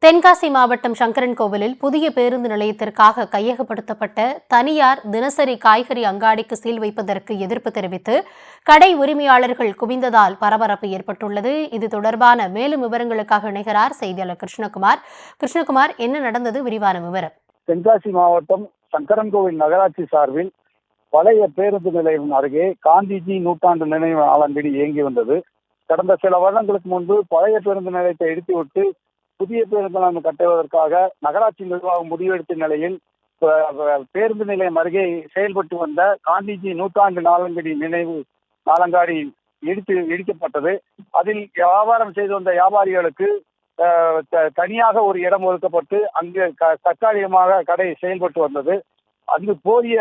தென்காசி மாவட்டம் சங்கரன்கோவிலில் புதிய பேருந்து நிலையத்திற்காக கையகப்படுத்தப்பட்ட தனியார் தினசரி காய்கறி அங்காடிக்கு சீல் வைப்பதற்கு எதிர்ப்பு தெரிவித்து கடை உரிமையாளர்கள் குவிந்ததால் பரபரப்பு ஏற்பட்டுள்ளது. இது தொடர்பான மேலும் விவரங்களுக்காக இணைகிறார் செய்தியாளர் கிருஷ்ணகுமார். என்ன நடந்தது? விரிவான விவரம். தென்காசி மாவட்டம் சங்கரன்கோவில் நகராட்சி சார்பில் பழைய பேருந்து நிலையம் அருகே காந்திஜி நூற்றாண்டு நினைவு நாளங்கடி இயங்கி வந்தது. கடந்த சில வருடங்களுக்கு முன்பு பழைய பேருந்து நிலையத்தை இடித்துவிட்டு புதிய பேருந்து நிலையம் கட்டுவதற்காக நகராட்சி நிர்வாகம் முடிவெடுத்த நிலையில் பேருந்து நிலையம் அருகே செயல்பட்டு வந்த காந்திஜி நூற்றாண்டு நாளங்கடி நினைவு நாளங்காடி இடிக்கப்பட்டது. அதில் வியாபாரம் செய்து வந்த வியாபாரிகளுக்கு தனியாக ஒரு இடம் ஒதுக்கப்பட்டு அங்கு தற்காலிகமாக கடை செயல்பட்டு வந்தது. அங்கு போதிய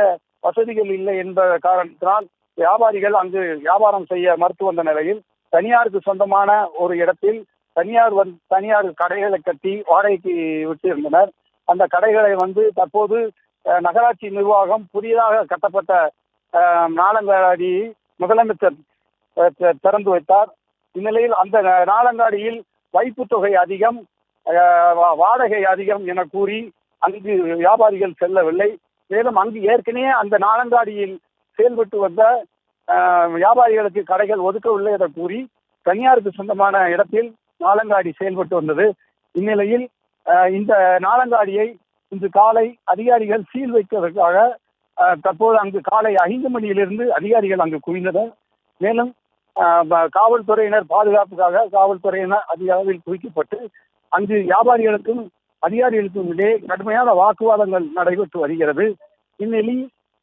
வசதிகள் இல்லை என்ற காரணத்தினால் வியாபாரிகள் அங்கு வியாபாரம் செய்ய மறுத்து வந்த நிலையில் தனியாருக்கு சொந்தமான ஒரு இடத்தில் தனியார் கடைகளை கட்டி வாடகைக்கு விட்டு இருந்தனர். அந்த கடைகளை தற்போது நகராட்சி நிர்வாகம் புதிதாக கட்டப்பட்ட நாளங்காடியை முதலமைச்சர் திறந்து வைத்தார். இந்நிலையில் அந்த நாளங்காடியில் வைப்பு தொகை அதிகம், வாடகை அதிகம் என கூறி அங்கு வியாபாரிகள் செல்லவில்லை. மேலும் அங்கு ஏற்கனவே அந்த நாளங்காடியில் செயல்பட்டு வந்த வியாபாரிகளுக்கு கடைகள் ஒதுக்கவில்லை என கூறி தனியாருக்கு சொந்தமான இடத்தில் நாளங்காடி செயல்பட்டு வந்தது. இந்நிலையில் இந்த நாளங்காடியை இன்று காலை அதிகாரிகள் சீல் வைப்பதற்காக தற்போது அங்கு காலை 5 மணியிலிருந்து அதிகாரிகள் அங்கு குவிந்தனர். மேலும் காவல்துறையினர் பாதுகாப்புக்காக காவல்துறையினர் அதிக அளவில் குவிக்கப்பட்டு அங்கு வியாபாரிகளுக்கும் அதிகாரிகளுக்கும் இடையே கடுமையான வாக்குவாதங்கள் நடைபெற்று வருகிறது.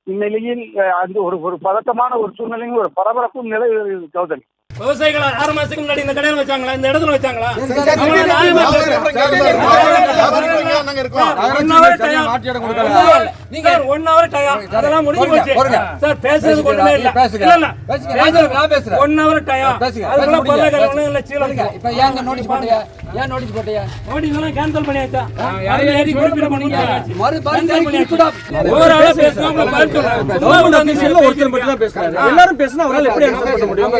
இந்நிலையில் அங்கு ஒரு பதட்டமான ஒரு சூழ்நிலையும் ஒரு பரபரப்பும் நிலை சோதனை. விவசாயிகள் 6 மாசத்துக்கு முன்னாடி இந்த கடையில வச்சாங்களா? இந்த இடத்துல வச்சாங்களா? அதெல்லாம் முடிஞ்சு போச்சு சார். பேசுறதுக்கு ஒண்ணுமே இல்ல. இல்ல 1 hour டைம். அதுக்குள்ள பல்லகள் ஒண்ணும் இல்ல. சீலங்க இப்ப ஏங்க நோட்டீஸ் போட்டியா? ஏன் நோட்டீஸ் போட்டியா? நோட்டீஸ் எல்லாம் கேன்சல் பண்ணியாச்சா? யாரும் ஏறி குறிப்பிட பண்ணீங்க. மறுபடியும் குறிப்பிட ஒரு ஆளா பேசுறவங்க பதில் சொல்றாங்க. ஒருத்தர் மட்டும் தான் பேசுறாரு. எல்லாரும் பேசினா அவரால எப்படி ஆன்சர் பண்ண முடியும்?